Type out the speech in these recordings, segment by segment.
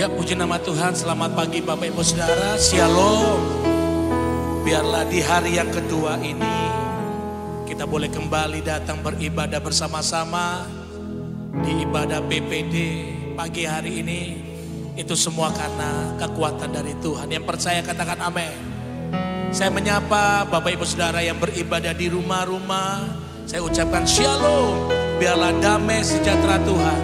Ya, puji nama Tuhan. Selamat pagi Bapak Ibu Saudara. Shalom. Biarlah di hari yang kedua ini kita boleh kembali datang beribadah bersama-sama di ibadah PPD pagi hari ini. Itu semua karena kekuatan dari Tuhan. Yang percaya katakan amin. Saya menyapa Bapak Ibu Saudara yang beribadah di rumah-rumah. Saya ucapkan shalom. Biarlah damai sejahtera Tuhan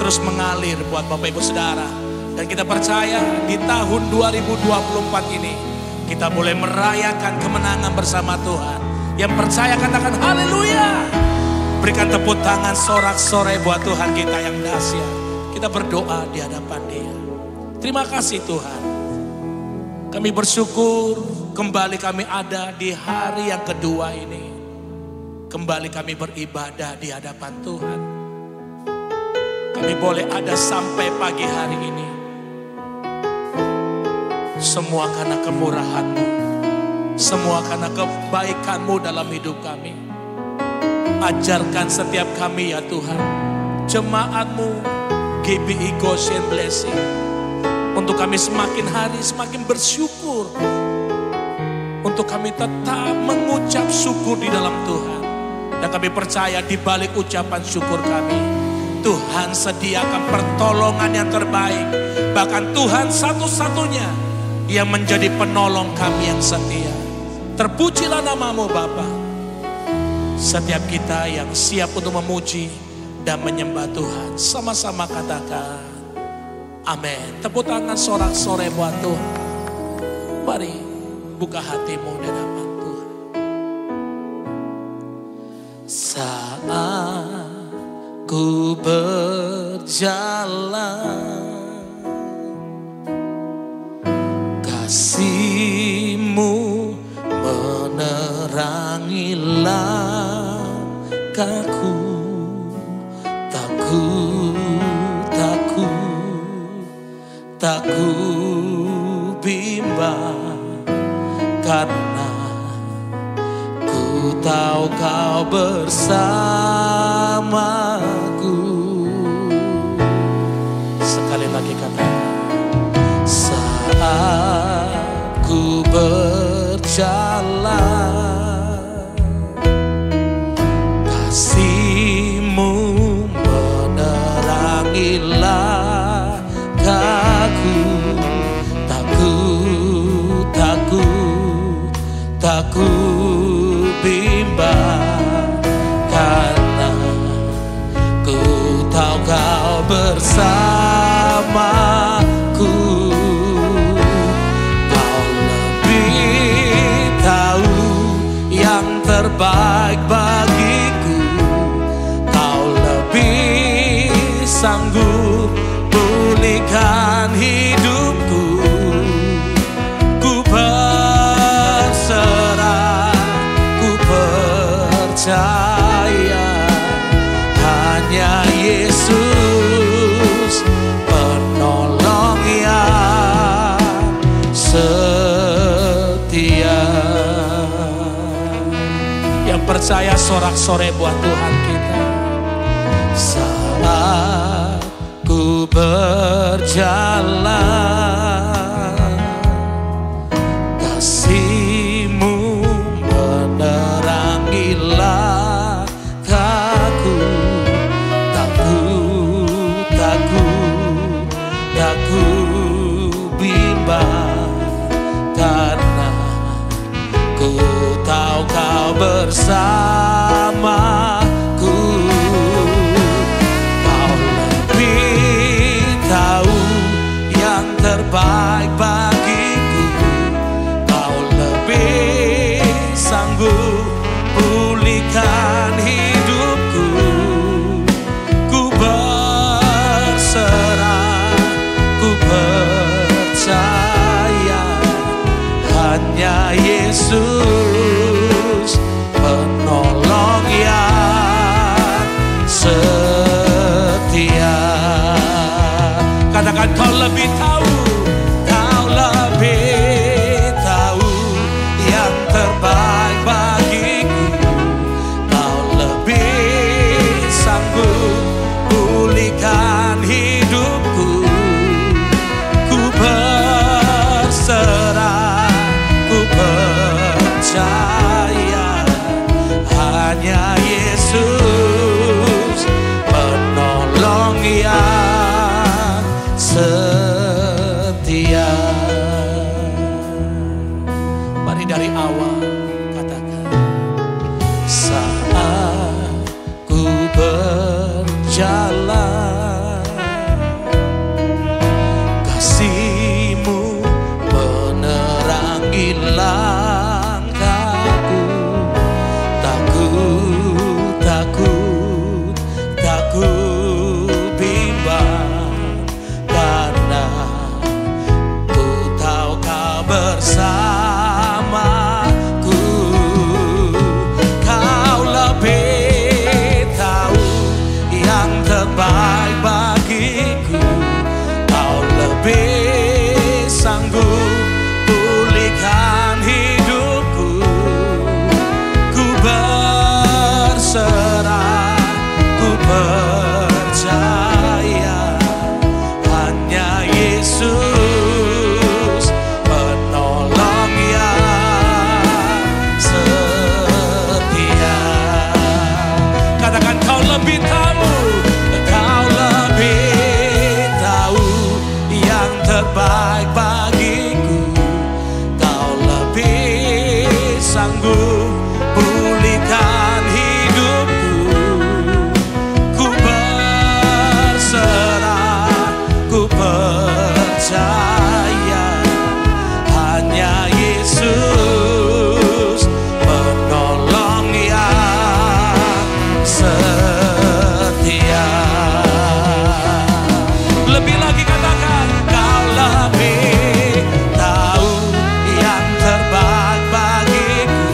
terus mengalir buat Bapak Ibu Saudara. Dan kita percaya di tahun 2024 ini kita boleh merayakan kemenangan bersama Tuhan. Yang percaya katakan haleluya. Berikan tepuk tangan sorak-sorai buat Tuhan kita yang dahsyat. Kita berdoa di hadapan Dia. Terima kasih Tuhan. Kami bersyukur kembali kami ada di hari yang kedua ini. Kembali kami beribadah di hadapan Tuhan. Kami boleh ada sampai pagi hari ini. Semua karena kemurahan-Mu, semua karena kebaikan-Mu dalam hidup kami. Ajarkan setiap kami ya Tuhan, jemaat-Mu, GBI Goshen Blessing, untuk kami semakin hari semakin bersyukur, untuk kami tetap mengucap syukur di dalam Tuhan. Dan kami percaya di balik ucapan syukur kami, Tuhan sediakan pertolongan yang terbaik. Bahkan Tuhan satu-satunya yang menjadi penolong kami yang setia. Terpujilah nama-Mu Bapa. Setiap kita yang siap untuk memuji dan menyembah Tuhan, sama-sama katakan amin. Tepuk tangan sorak-sorai buat Tuhan. Mari buka hatimu di hadapan Tuhan. Saat ku berjalan, kasih-Mu menerangi langkahku. Tak ku bimbang, karena ku tahu Kau bersamaku. Sekali lagi katakan, saat ku berjalan, kasih-Mu menerangi langkahku. Tak ku bimbang, karena ku tahu Kau bersamaku. Kau lebih tahu yang terbaik bagiku. Kau lebih sanggup pulihkan hidupku. Ku percaya hanya Yesus penolong yang setia. Yang percaya sorak-sorai buat Tuhan kita. Saat ku berjalan, kasih-Mu menerangi langkahku. Tak ku bimbang, karena ku tahu Kau bersamaku. Kau lebih tahu yang terbaik bagiku. Kau lebih sanggup pulihkan hidupku. Ku berserah, ku percaya hanya Yesus penolong yang setia. Katakan Kau lebih tahu, Kau lebih tahu yang terbaik bagiku. Kau lebih sanggup pulihkan hidupku. setia. Mari dari awal katakan, saat ku berjalan, kasih-Mu menerangi langkahku. Takut bimbang, karena ku tahu Kau bersamaku. Kau lebih tahu yang terbaik bagiku. Kau lebih sanggup pulihkan hidupku. Ku berserah, ku percaya hanya Yesus penolong yang setia. Katakan, Kau lebih tahu, Kau lebih tahu yang terbaik bagiku. Kau lebih sanggup pulihkan hidupku. Ku berserah, ku percaya hanya Yesus penolong yang setia. Lebih lagi katakan, Kau lebih tahu yang terbaik bagiku.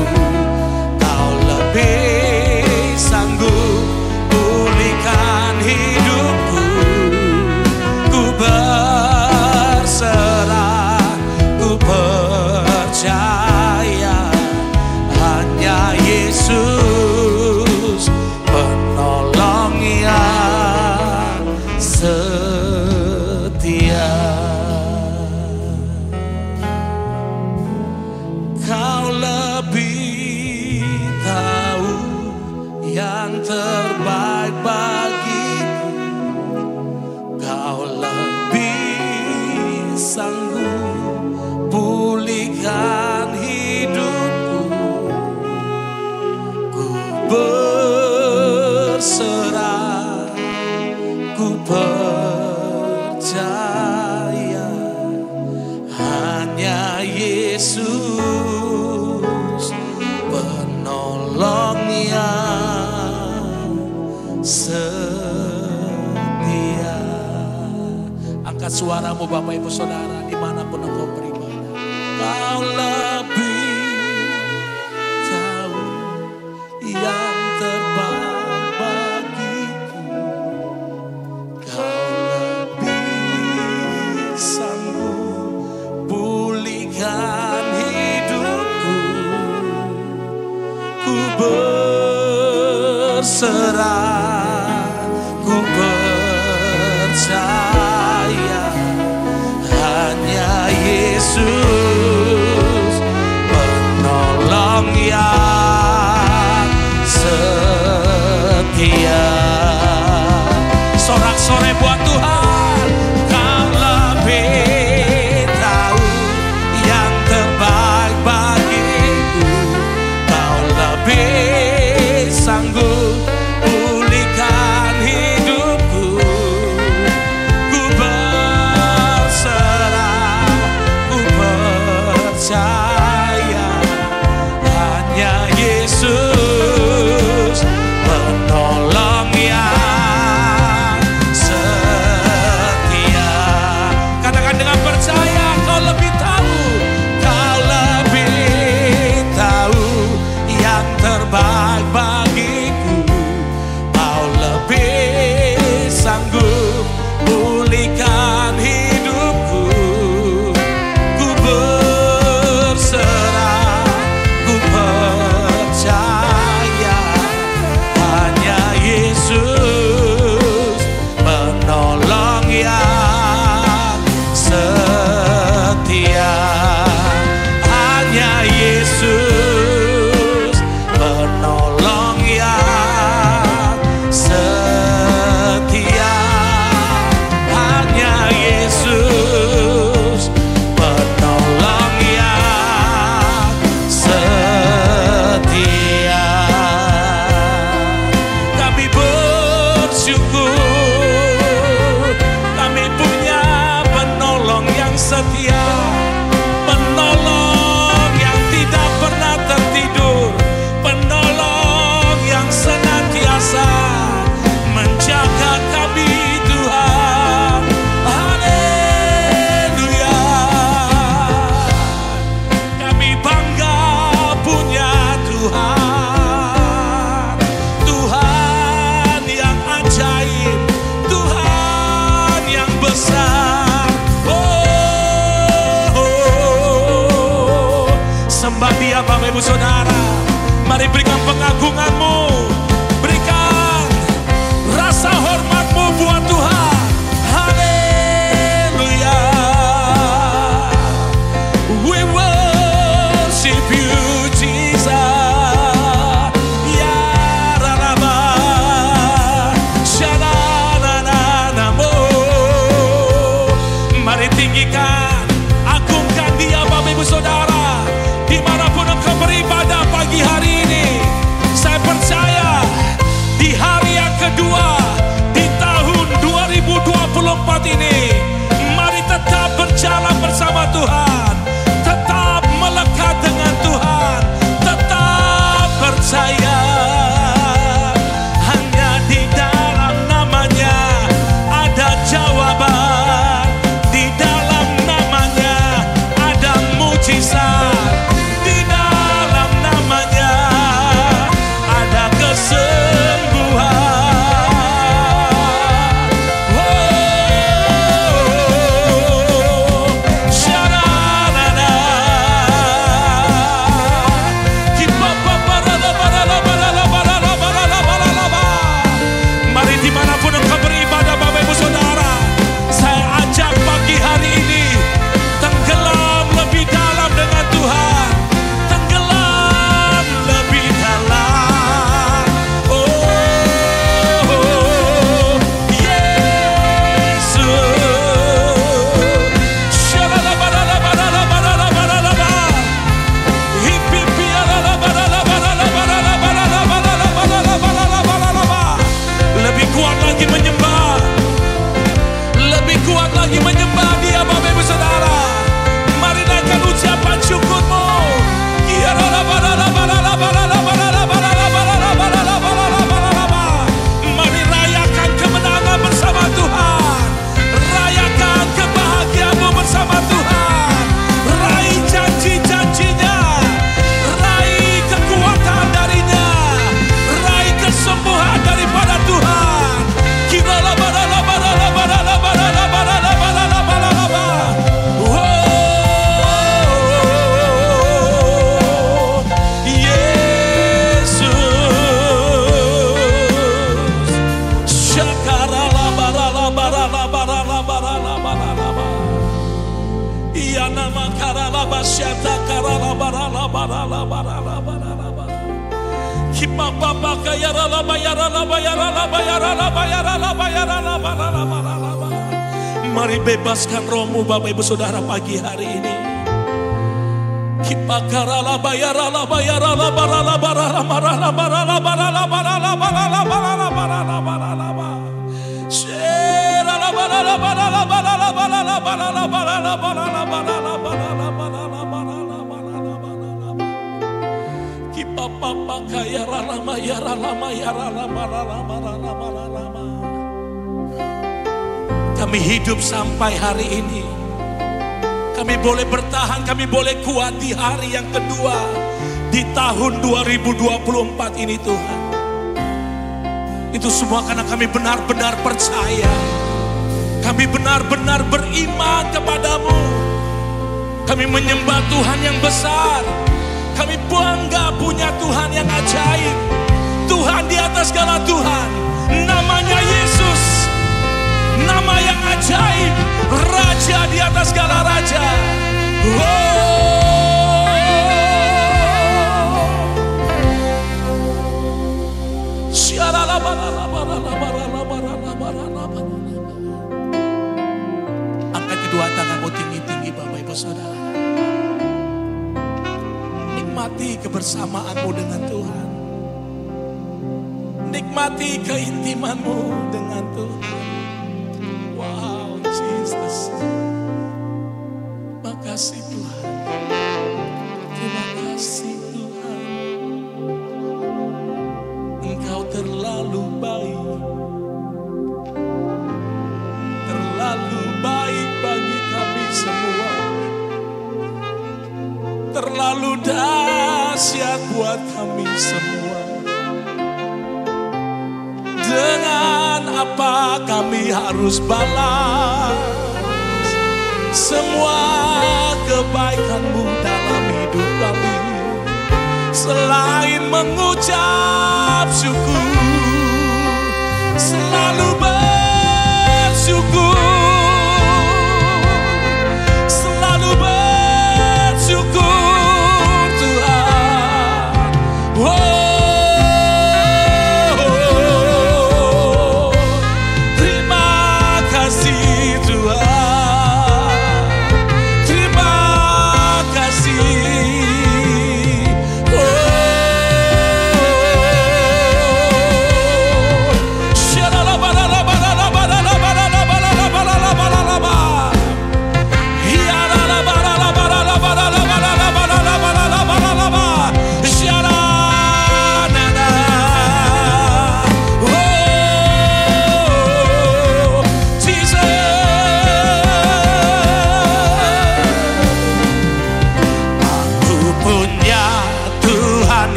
Kau lebih sanggup pulihkan hidupku. Ku berserah, ku percaya hanya Yesus penolong yang setia. Kau lebih tahu yang terbaik bagiku. Kau lebih sanggup pulihkan hidupku. Ku berserah, ku percaya hanya Yesus penolong yang setia. Angkat suaramu Bapak Ibu Saudara dimanapun engkau beribadah. Kau lebih tahu yang terbaik bagiku. Kau lebih sanggup pulihkan hidupku. Ku berserah, ku percaya hanya Yesus penolong yang setia. Sorak-sorai buat Tuhan. Kau lebih tahu yang terbaik bagiku. Kau lebih sanggup pulihkan hidupku. Ku berserah, ku percaya hanya Yesus penolong dia Bapak Ibu Saudara. Mari berikan pengagunganmu, berikan rasa hormatmu buat Tuhan. Haleluya. We worship you Jesus. Ya Ralaba Shanananamo. Mari tinggikan, agungkan dia Bapak Ibu Saudara. Dimanapun engkau beribadah pagi hari ini, saya percaya di hari yang kedua di tahun 2024 ini, mari tetap berjalan bersama Tuhan, tetap melekat dengan Tuhan, tetap percaya. Hanya di dalam namanya ada jawaban, di dalam namanya ada mujizat. Mari bebaskan rohmu Bapak Ibu Saudara pagi hari ini. Kami hidup sampai hari ini. Kami boleh bertahan, kami boleh kuat di hari yang kedua di tahun 2024 ini Tuhan. Itu semua karena kami benar-benar percaya. Kami benar-benar beriman kepadamu. Kami menyembah Tuhan yang besar. Kami bangga punya Tuhan yang ajaib. Tuhan di atas segala Tuhan. Namanya Yesus. Nama yang ajaib. Raja di atas segala raja. Angkat kedua tanganmu tinggi-tinggi Bapak Ibu Saudara. Nikmati kebersamaanmu dengan Tuhan. Nikmati keintimanmu dengan Tuhan. Wow, Jesus. Makasih Tuhan. Terima kasih Tuhan. Engkau terlalu baik. Terlalu baik bagi kami semua. Terlalu dahsyat buat kami semua. Dengan apa kami harus balas semua kebaikan-Mu dalam hidup kami. selain mengucap syukur, selalu bersyukur, selalu bersyukur Tuhan. Oh, terima kasih Tuhan, terima kasih.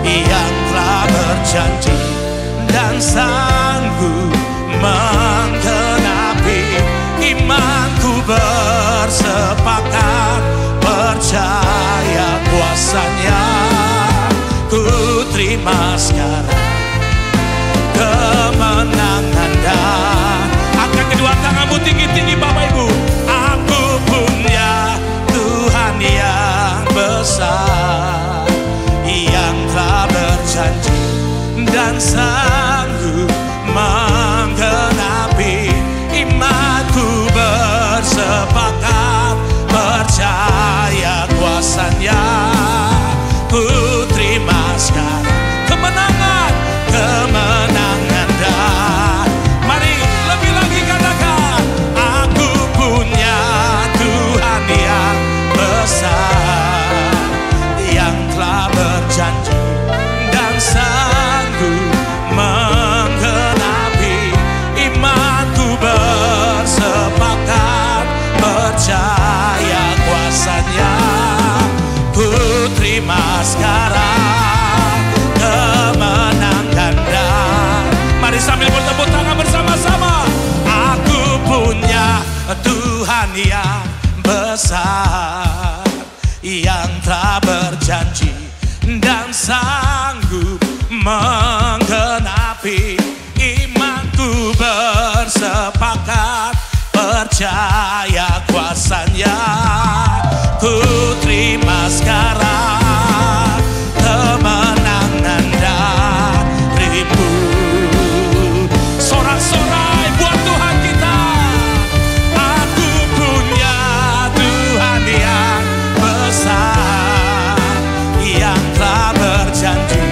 Yang telah berjanji dan sanggup menggenapi, imanku bersepakat percaya kuasanya. Ku terima sekarang kemenangan dan angkat kedua tanganmu tinggi-tinggi Bapak Ibu. Aku punya Tuhan yang besar, yang telah berjanji dan sanggup menggenapi, imanku bersepakat percaya kuasanya. Ku terima sekarang kemenangan, kemenangan dan mari lebih lagi katakan, aku punya Tuhan yang besar, yang telah berjanji dan sanggup menggenapi, imanku bersepakat percaya kuasanya. Ku terima sekarang kemenangan dan mari sambil bertepuk tangan bersama-sama. Aku punya Tuhan yang besar, yang telah berjanji dan sanggup menggenapi, imanku bersepakat percaya kuasanya. Ku terima sekarang kemenangan darimu. Sorak-sorai buat Tuhan kita. Aku punya Tuhan yang besar, yang telah berjanji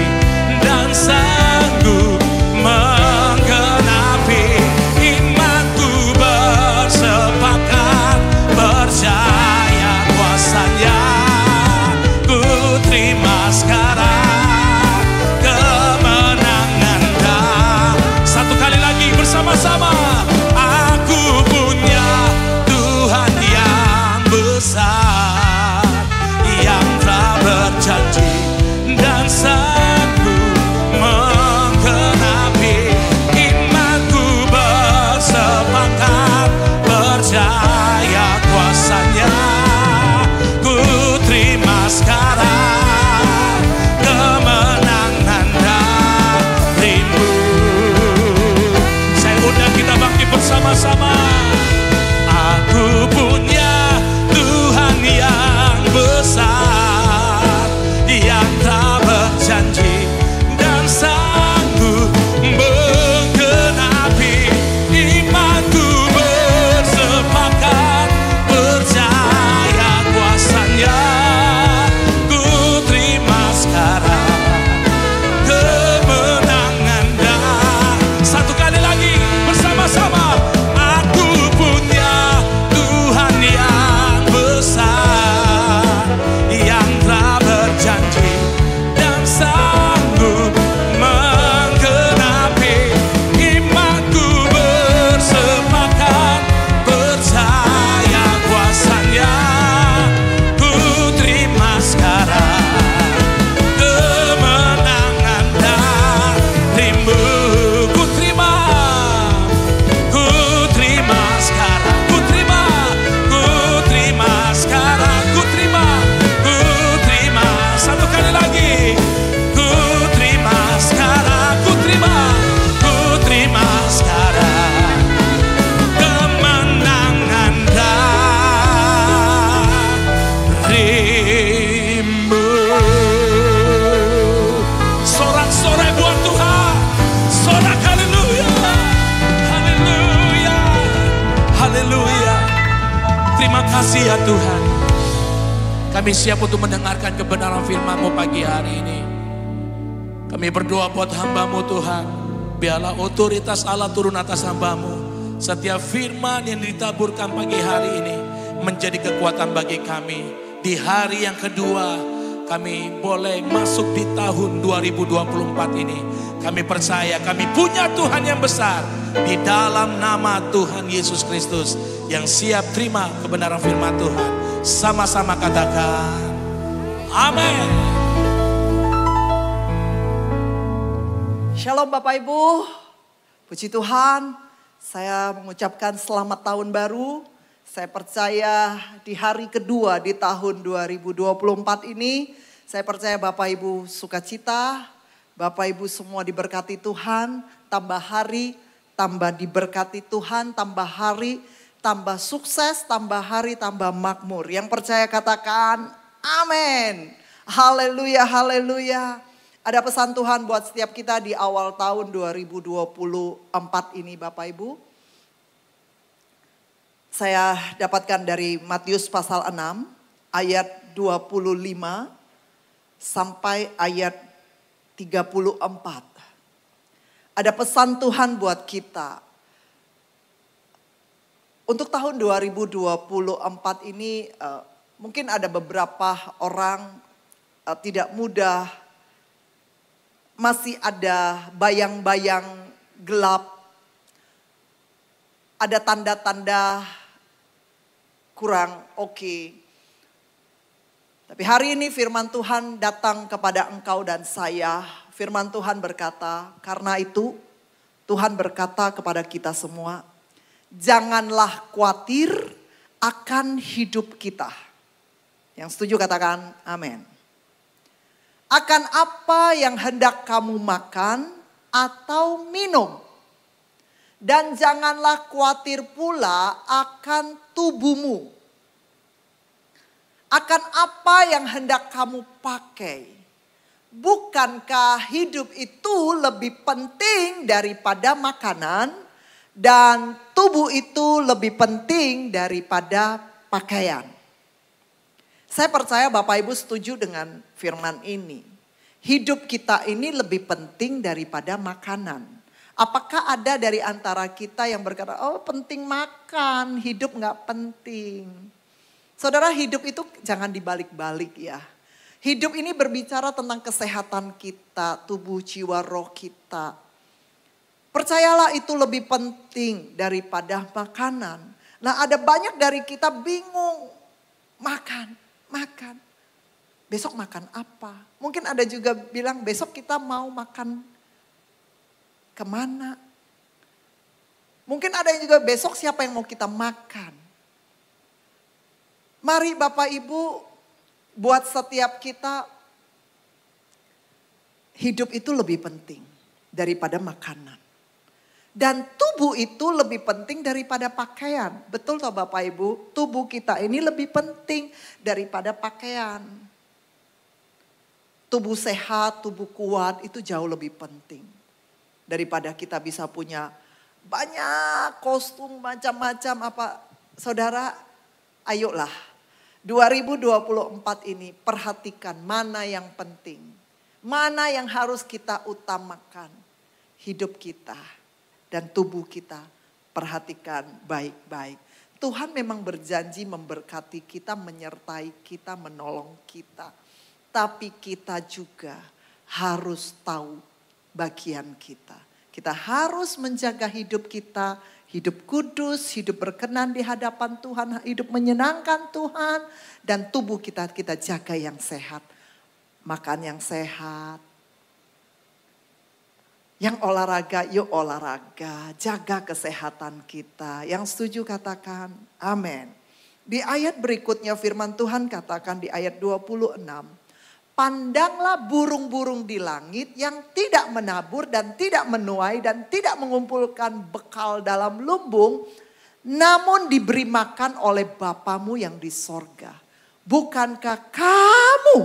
dan sanggup menggenapi, imanku bersepakat percaya kuasanya. Ku terima sekarang kemenangan dan satu kali lagi bersama-sama. Aku punya Tuhan yang besar, yang telah berjanji dan sanggup menggenapi, imanku bersepakat percaya kuasanya. Ku terima sekarang kemenangan darimu. Saya undang kita bangkit bersama-sama. Aku punya Tuhan yang besar, yang telah berjanji dan sanggup menggenapi, imanku bersepakat percaya kuasanya. Ku terima sekarang kemenangan dan satu kali lagi bersama-sama. Aku terima kasih ya Tuhan. Kami siap untuk mendengarkan kebenaran firman-Mu pagi hari ini. Kami berdoa buat hamba-Mu Tuhan. Biarlah otoritas Allah turun atas hamba-Mu. Setiap firman yang ditaburkan pagi hari ini menjadi kekuatan bagi kami. Di hari yang kedua kami boleh masuk di tahun 2024 ini. Kami percaya kami punya Tuhan yang besar. Di dalam nama Tuhan Yesus Kristus yang siap terima kebenaran firman Tuhan. Sama-sama katakan amin. Shalom Bapak Ibu, puji Tuhan, saya mengucapkan selamat tahun baru. Saya percaya di hari kedua di tahun 2024 ini, saya percaya Bapak Ibu sukacita, Bapak Ibu semua diberkati Tuhan, tambah hari, tambah diberkati Tuhan, tambah hari, tambah sukses, tambah hari, tambah makmur. Yang percaya katakan amin. Haleluya, haleluya. Ada pesan Tuhan buat setiap kita di awal tahun 2024 ini Bapak Ibu. Saya dapatkan dari Matius pasal 6 ayat 25 sampai ayat 34. Ada pesan Tuhan buat kita. Untuk tahun 2024 ini mungkin ada beberapa orang tidak mudah. Masih ada bayang-bayang gelap. Ada tanda-tanda kurang oke. Tapi hari ini firman Tuhan datang kepada engkau dan saya. Firman Tuhan berkata, karena itu Tuhan berkata kepada kita semua, janganlah khawatir akan hidup kita. Yang setuju katakan amin. Akan apa yang hendak kamu makan atau minum. Dan janganlah khawatir pula akan tubuhmu. Akan apa yang hendak kamu pakai. Bukankah hidup itu lebih penting daripada makanan. Dan tubuh itu lebih penting daripada pakaian. Saya percaya Bapak Ibu setuju dengan firman ini. Hidup kita ini lebih penting daripada makanan. Apakah ada dari antara kita yang berkata, oh penting makan, hidup gak penting. Saudara, hidup itu jangan dibalik-balik ya. Hidup ini berbicara tentang kesehatan kita, tubuh, jiwa, roh kita. Percayalah itu lebih penting daripada makanan. Nah ada banyak dari kita bingung makan. Besok makan apa? Mungkin ada juga bilang besok kita mau makan kemana? Mungkin ada yang juga besok siapa yang mau kita makan? Mari Bapak Ibu buat setiap kita hidup itu lebih penting daripada makanan. Dan tubuh itu lebih penting daripada pakaian. Betul toh Bapak Ibu? Tubuh kita ini lebih penting daripada pakaian. Tubuh sehat, tubuh kuat itu jauh lebih penting. Daripada kita bisa punya banyak kostum macam-macam apa. Saudara, ayolah 2024 ini perhatikan mana yang penting. Mana yang harus kita utamakan. Hidup kita. Dan tubuh kita perhatikan baik-baik. Tuhan memang berjanji memberkati kita, menyertai kita, menolong kita. Tapi kita juga harus tahu bagian kita. Kita harus menjaga hidup kita, hidup kudus, hidup berkenan di hadapan Tuhan, hidup menyenangkan Tuhan. Dan tubuh kita jaga yang sehat. Makan yang sehat. Yang olahraga, yuk olahraga. Jaga kesehatan kita. Yang setuju katakan amin. Di ayat berikutnya firman Tuhan katakan di ayat 26. Pandanglah burung-burung di langit yang tidak menabur dan tidak menuai dan tidak mengumpulkan bekal dalam lumbung. Namun diberi makan oleh Bapamu yang di sorga. Bukankah kamu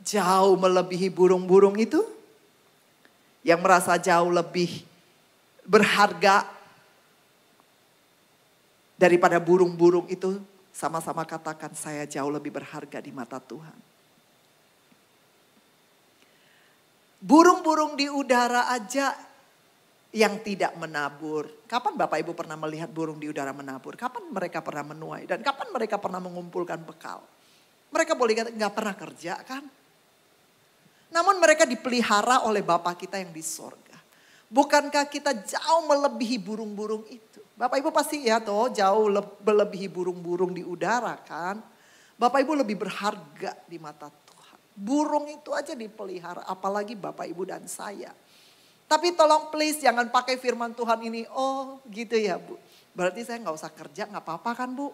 jauh melebihi burung-burung itu? Yang merasa jauh lebih berharga daripada burung-burung itu. Sama-sama katakan, saya jauh lebih berharga di mata Tuhan. Burung-burung di udara aja yang tidak menabur. Kapan Bapak Ibu pernah melihat burung di udara menabur? Kapan mereka pernah menuai? Dan kapan mereka pernah mengumpulkan bekal? Mereka boleh kata nggak pernah kerja kan? Namun mereka dipelihara oleh Bapa kita yang di sorga. Bukankah kita jauh melebihi burung-burung itu? Bapak Ibu pasti ya toh jauh melebihi burung-burung di udara kan? Bapak Ibu lebih berharga di mata Tuhan. Burung itu aja dipelihara, apalagi Bapak Ibu dan saya. Tapi tolong please jangan pakai firman Tuhan ini, oh gitu ya Bu. Berarti saya gak usah kerja, gak apa-apa kan Bu?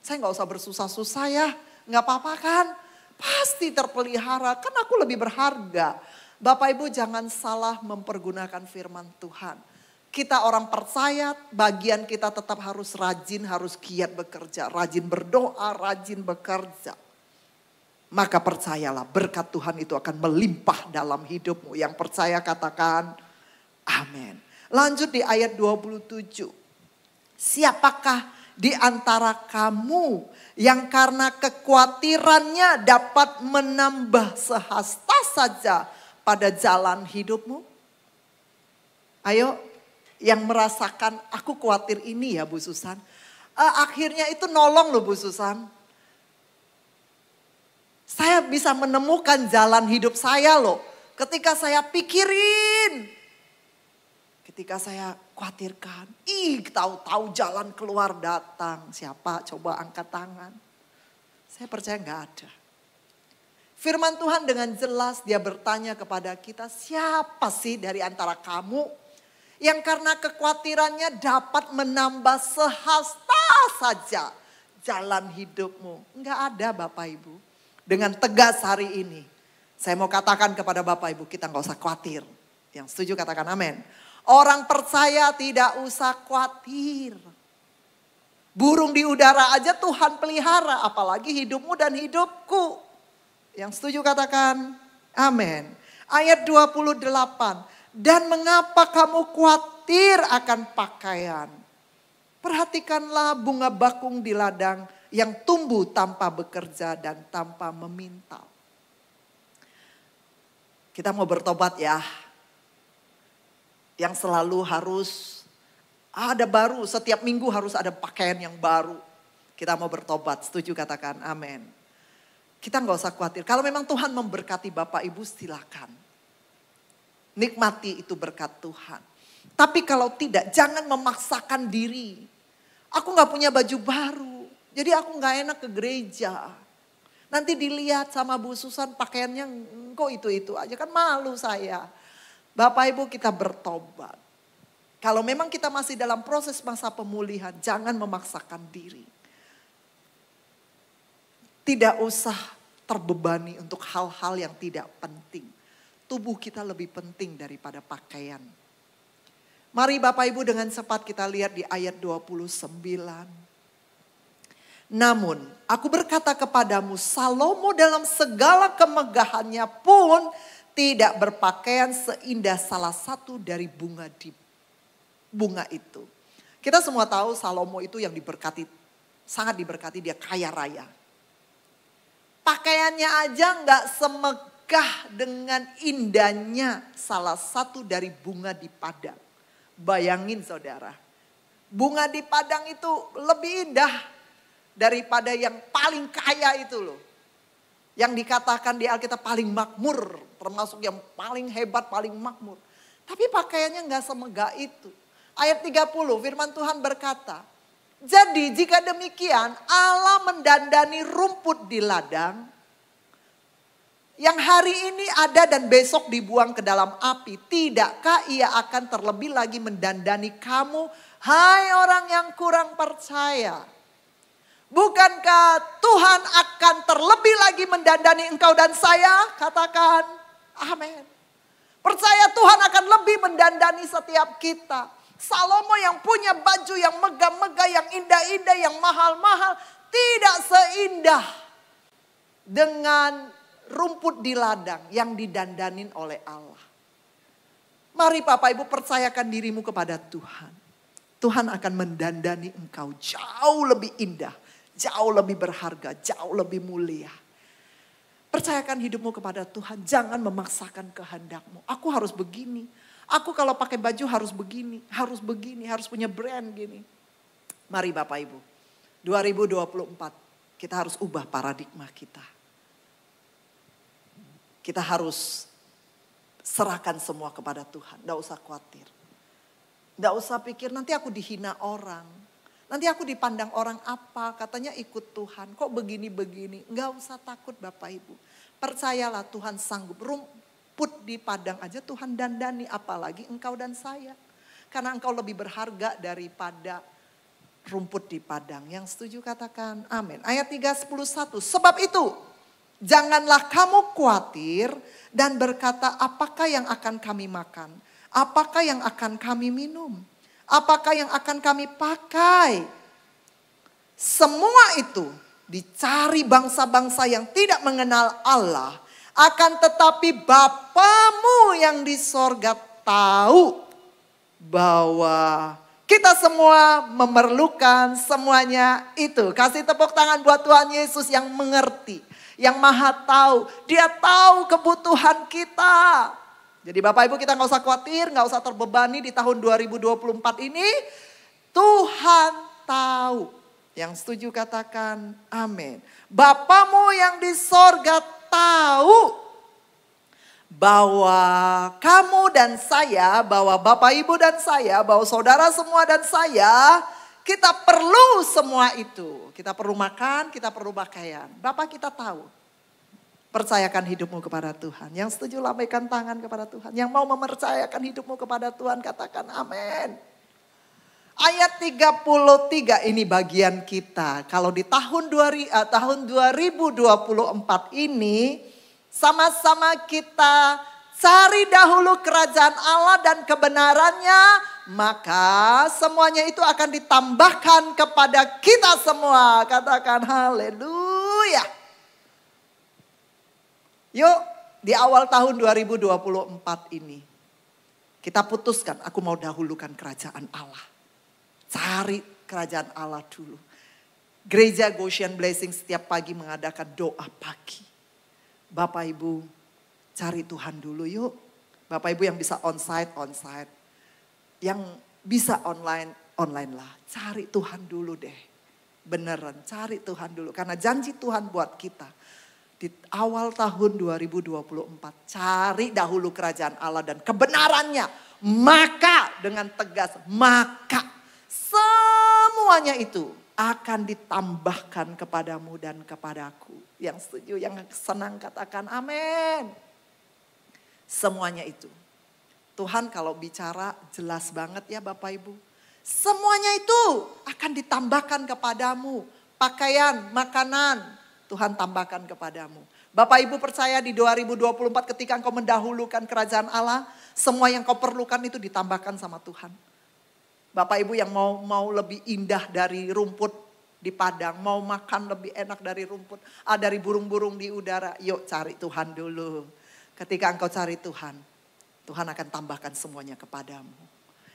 Saya gak usah bersusah-susah ya, gak apa-apa kan? Pasti terpelihara, kan aku lebih berharga. Bapak Ibu jangan salah mempergunakan firman Tuhan. Kita orang percaya, bagian kita tetap harus rajin, harus giat bekerja. Rajin berdoa, rajin bekerja. Maka percayalah berkat Tuhan itu akan melimpah dalam hidupmu. Yang percaya katakan amin. Lanjut di ayat 27. Siapakah di antara kamu yang karena kekhawatirannya dapat menambah sehasta saja pada jalan hidupmu? Ayo yang merasakan aku khawatir ini ya Bu Susan. Akhirnya itu nolong loh Bu Susan. Saya bisa menemukan jalan hidup saya loh. Ketika saya pikirin. Ketika saya khawatirkan. Tahu-tahu jalan keluar datang. Siapa? Coba angkat tangan. Saya percaya gak ada. Firman Tuhan dengan jelas dia bertanya kepada kita. Siapa sih dari antara kamu yang karena kekhawatirannya dapat menambah sehasta saja jalan hidupmu? Enggak ada Bapak Ibu. Dengan tegas hari ini. Saya mau katakan kepada Bapak Ibu kita gak usah khawatir. Yang setuju katakan amin. Orang percaya tidak usah khawatir. Burung di udara aja Tuhan pelihara. Apalagi hidupmu dan hidupku. Yang setuju katakan amin. Ayat 28. Dan mengapa kamu khawatir akan pakaian? Perhatikanlah bunga bakung di ladang yang tumbuh tanpa bekerja dan tanpa memintal. Kita mau bertobat ya. Yang selalu harus ada baru. Setiap minggu harus ada pakaian yang baru. Kita mau bertobat. Setuju katakan amin. Kita gak usah khawatir. Kalau memang Tuhan memberkati Bapak Ibu silakan. Nikmati itu berkat Tuhan. Tapi kalau tidak jangan memaksakan diri. Aku gak punya baju baru. Jadi aku gak enak ke gereja. Nanti dilihat sama Bu Susan pakaiannya kok itu-itu aja. Kan malu saya. Bapak Ibu kita bertobat. Kalau memang kita masih dalam proses masa pemulihan. Jangan memaksakan diri. Tidak usah terbebani untuk hal-hal yang tidak penting. Tubuh kita lebih penting daripada pakaian. Mari Bapak Ibu dengan cepat kita lihat di ayat 29. Namun aku berkata kepadamu, Salomo dalam segala kemegahannya pun tidak berpakaian seindah salah satu dari bunga itu. Kita semua tahu Salomo itu yang diberkati, sangat diberkati, dia kaya raya. Pakaiannya aja gak semegah dengan indahnya salah satu dari bunga di padang. Bayangin saudara, bunga di padang itu lebih indah daripada yang paling kaya itu loh. Yang dikatakan di Alkitab paling makmur, termasuk yang paling hebat, paling makmur. Tapi pakaiannya gak semegah itu. Ayat 30 firman Tuhan berkata, jadi jika demikian Allah mendandani rumput di ladang yang hari ini ada dan besok dibuang ke dalam api. Tidakkah ia akan terlebih lagi mendandani kamu, hai orang yang kurang percaya? Bukankah Tuhan akan terlebih lagi mendandani engkau dan saya? Katakan amin. Percaya Tuhan akan lebih mendandani setiap kita. Salomo yang punya baju yang megah-megah, yang indah-indah, yang mahal-mahal. Tidak seindah dengan rumput di ladang yang didandanin oleh Allah. Mari Bapak Ibu percayakan dirimu kepada Tuhan. Tuhan akan mendandani engkau jauh lebih indah, jauh lebih berharga, jauh lebih mulia. Percayakan hidupmu kepada Tuhan, jangan memaksakan kehendakmu. Aku harus begini, aku kalau pakai baju harus begini, harus punya brand gini. Mari Bapak Ibu, 2024 kita harus ubah paradigma kita. Kita harus serahkan semua kepada Tuhan, tidak usah khawatir. Tidak usah pikir nanti aku dihina orang. Nanti aku dipandang orang apa, katanya ikut Tuhan. Kok begini-begini. Enggak usah takut Bapak Ibu. Percayalah Tuhan sanggup. Rumput di padang aja Tuhan dandani. Apalagi engkau dan saya. Karena engkau lebih berharga daripada rumput di padang. Yang setuju katakan amin. Ayat 3:11. Sebab itu janganlah kamu khawatir dan berkata apakah yang akan kami makan. Apakah yang akan kami minum? Apakah yang akan kami pakai? Semua itu dicari bangsa-bangsa yang tidak mengenal Allah. Akan tetapi Bapamu yang di sorga tahu bahwa kita semua memerlukan semuanya itu. Kasih tepuk tangan buat Tuhan Yesus yang mengerti. Yang maha tahu. Dia tahu kebutuhan kita. Jadi Bapak Ibu kita gak usah khawatir, gak usah terbebani di tahun 2024 ini. Tuhan tahu. Yang setuju katakan amin. Bapamu yang di sorga tahu bahwa kamu dan saya, bahwa Bapak Ibu dan saya, bahwa saudara semua dan saya, kita perlu semua itu. Kita perlu makan, kita perlu pakaian. Bapak kita tahu. Percayakan hidupmu kepada Tuhan. Yang setuju lambaikan tangan kepada Tuhan. Yang mau mempercayakan hidupmu kepada Tuhan katakan amin. Ayat 33 ini bagian kita. Kalau di tahun 2024 ini sama-sama kita cari dahulu kerajaan Allah dan kebenarannya. Maka semuanya itu akan ditambahkan kepada kita semua. Katakan haleluya. Yuk di awal tahun 2024 ini kita putuskan aku mau dahulukan kerajaan Allah. Cari kerajaan Allah dulu. Gereja Goshen Blessing setiap pagi mengadakan doa pagi. Bapak Ibu cari Tuhan dulu yuk. Bapak Ibu yang bisa onsite. Yang bisa online lah. Cari Tuhan dulu deh. Beneran cari Tuhan dulu. Karena janji Tuhan buat kita. Di awal tahun 2024 cari dahulu kerajaan Allah dan kebenarannya. Maka dengan tegas maka semuanya itu akan ditambahkan kepadamu dan kepadaku. Yang setuju, yang senang katakan amin. Semuanya itu. Tuhan kalau bicara jelas banget ya Bapak Ibu. Semuanya itu akan ditambahkan kepadamu. Pakaian, makanan. Tuhan tambahkan kepadamu. Bapak Ibu percaya di 2024 ketika engkau mendahulukan kerajaan Allah. Semua yang kau perlukan itu ditambahkan sama Tuhan. Bapak Ibu yang mau lebih indah dari rumput di padang. Mau makan lebih enak dari rumput. Dari burung-burung di udara. Yuk cari Tuhan dulu. Ketika engkau cari Tuhan. Tuhan akan tambahkan semuanya kepadamu.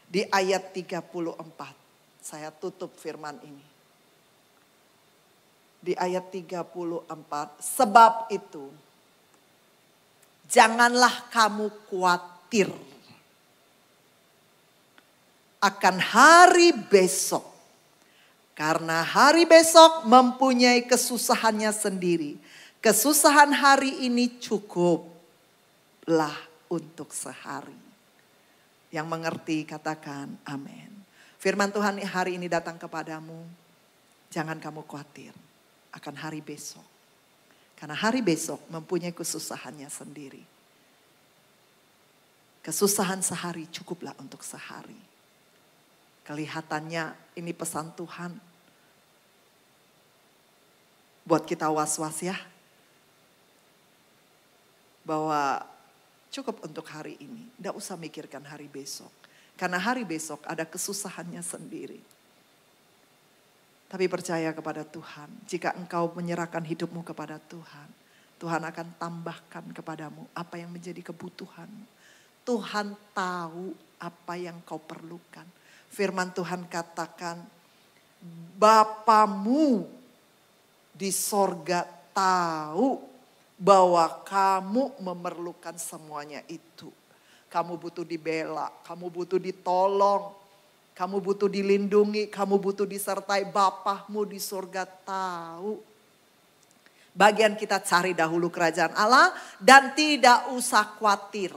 Di ayat 34. Saya tutup firman ini. Di ayat 34, sebab itu janganlah kamu khawatir akan hari besok. Karena hari besok mempunyai kesusahannya sendiri. Kesusahan hari ini cukuplah untuk sehari. Yang mengerti katakan amin. Firman Tuhan hari ini datang kepadamu. Jangan kamu khawatir akan hari besok. Karena hari besok mempunyai kesusahannya sendiri. Kesusahan sehari cukuplah untuk sehari. Kelihatannya ini pesan Tuhan. Buat kita was-was ya. Bahwa cukup untuk hari ini. Tidak usah mikirkan hari besok. Karena hari besok ada kesusahannya sendiri. Tapi percaya kepada Tuhan. Jika engkau menyerahkan hidupmu kepada Tuhan. Tuhan akan tambahkan kepadamu apa yang menjadi kebutuhanmu. Tuhan tahu apa yang kau perlukan. Firman Tuhan katakan, Bapamu di sorga tahu bahwa kamu memerlukan semuanya itu. Kamu butuh dibela, kamu butuh ditolong, kamu butuh dilindungi, kamu butuh disertai. Bapakmu di sorga tahu. Bagian kita cari dahulu kerajaan Allah dan tidak usah khawatir.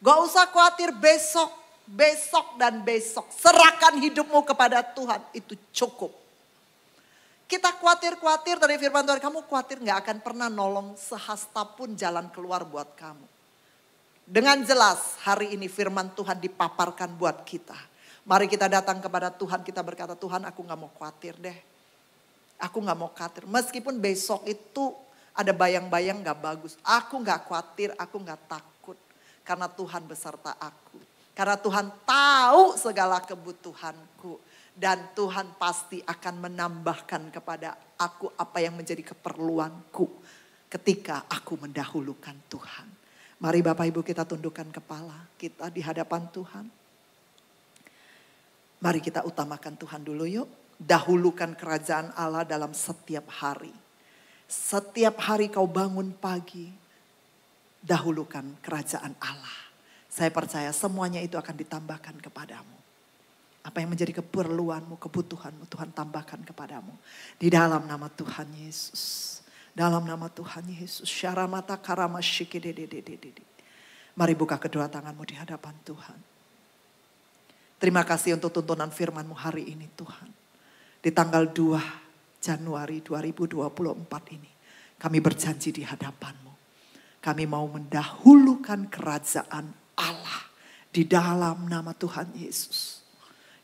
Gak usah khawatir besok, besok dan besok. Serahkan hidupmu kepada Tuhan, itu cukup. Kita khawatir dari firman Tuhan, kamu khawatir gak akan pernah nolong sehasta pun jalan keluar buat kamu. Dengan jelas hari ini firman Tuhan dipaparkan buat kita. Mari kita datang kepada Tuhan, kita berkata, Tuhan aku gak mau khawatir deh. Aku gak mau khawatir, meskipun besok itu ada bayang-bayang gak bagus. Aku gak khawatir, aku gak takut. Karena Tuhan beserta aku. Karena Tuhan tahu segala kebutuhanku. Dan Tuhan pasti akan menambahkan kepada aku apa yang menjadi keperluanku. Ketika aku mendahulukan Tuhan. Mari Bapak Ibu kita tundukkan kepala kita di hadapan Tuhan. Mari kita utamakan Tuhan dulu yuk. Dahulukan kerajaan Allah dalam setiap hari. Setiap hari kau bangun pagi, dahulukan kerajaan Allah. Saya percaya semuanya itu akan ditambahkan kepadamu. Apa yang menjadi keperluanmu, kebutuhanmu, Tuhan tambahkan kepadamu. Di dalam nama Tuhan Yesus. Dalam nama Tuhan Yesus. Syaramata karama shikidedededede. Mari buka kedua tanganmu di hadapan Tuhan. Terima kasih untuk tuntunan firman-Mu hari ini Tuhan. Di tanggal 2 Januari 2024 ini. Kami berjanji di hadapan-Mu. Kami mau mendahulukan kerajaan Allah. Di dalam nama Tuhan Yesus.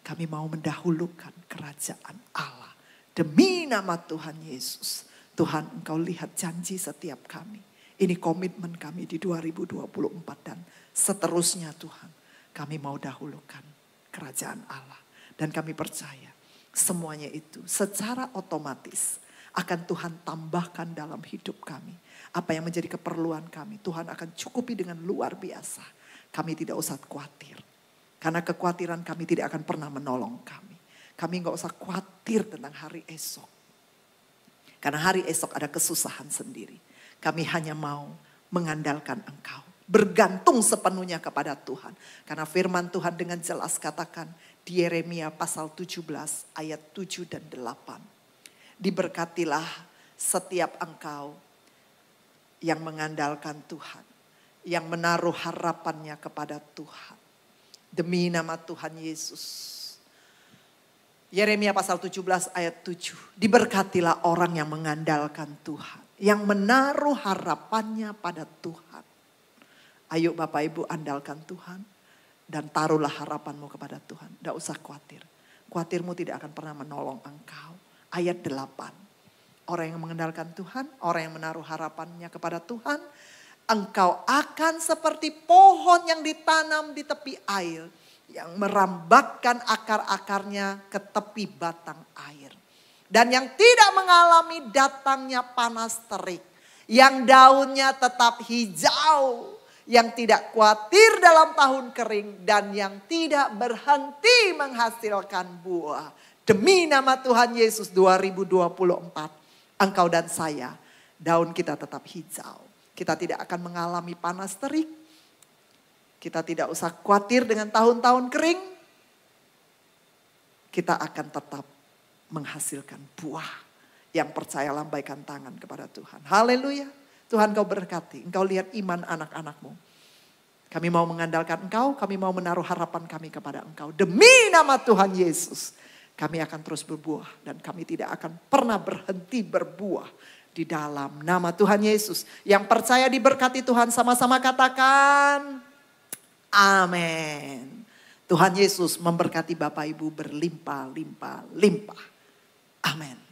Kami mau mendahulukan kerajaan Allah. Demi nama Tuhan Yesus. Tuhan Engkau lihat janji setiap kami. Ini komitmen kami di 2024 dan seterusnya Tuhan. Kami mau dahulukan kerajaan Allah. Dan kami percaya. Semuanya itu secara otomatis akan Tuhan tambahkan dalam hidup kami. Apa yang menjadi keperluan kami Tuhan akan cukupi dengan luar biasa. Kami tidak usah khawatir. Karena kekhawatiran kami tidak akan pernah menolong kami. Kami gak usah khawatir tentang hari esok. Karena hari esok ada kesusahan sendiri. Kami hanya mau mengandalkan Engkau. Bergantung sepenuhnya kepada Tuhan. Karena firman Tuhan dengan jelas katakan di Yeremia pasal 17 ayat 7 dan 8. Diberkatilah setiap engkau yang mengandalkan Tuhan. Yang menaruh harapannya kepada Tuhan. Demi nama Tuhan Yesus. Yeremia pasal 17 ayat 7. Diberkatilah orang yang mengandalkan Tuhan. Yang menaruh harapannya pada Tuhan. Ayo Bapak Ibu andalkan Tuhan. Dan taruhlah harapanmu kepada Tuhan. Tidak usah khawatir. Khawatirmu tidak akan pernah menolong engkau. Ayat 8. Orang yang mengandalkan Tuhan. Orang yang menaruh harapannya kepada Tuhan. Engkau akan seperti pohon yang ditanam di tepi air. Yang merambatkan akar-akarnya ke tepi batang air. Dan yang tidak mengalami datangnya panas terik. Yang daunnya tetap hijau. Yang tidak khawatir dalam tahun kering. Dan yang tidak berhenti menghasilkan buah. Demi nama Tuhan Yesus 2024. Engkau dan saya. Daun kita tetap hijau. Kita tidak akan mengalami panas terik. Kita tidak usah khawatir dengan tahun-tahun kering. Kita akan tetap menghasilkan buah. Yang percaya lambaikan tangan kepada Tuhan. Haleluya. Tuhan kau berkati. Engkau lihat iman anak-anakmu. Kami mau mengandalkan engkau. Kami mau menaruh harapan kami kepada engkau. Demi nama Tuhan Yesus. Kami akan terus berbuah. Dan kami tidak akan pernah berhenti berbuah. Di dalam nama Tuhan Yesus. Yang percaya diberkati Tuhan sama-sama katakan. Amin. Tuhan Yesus memberkati Bapak Ibu berlimpah-limpah-limpah. Amin.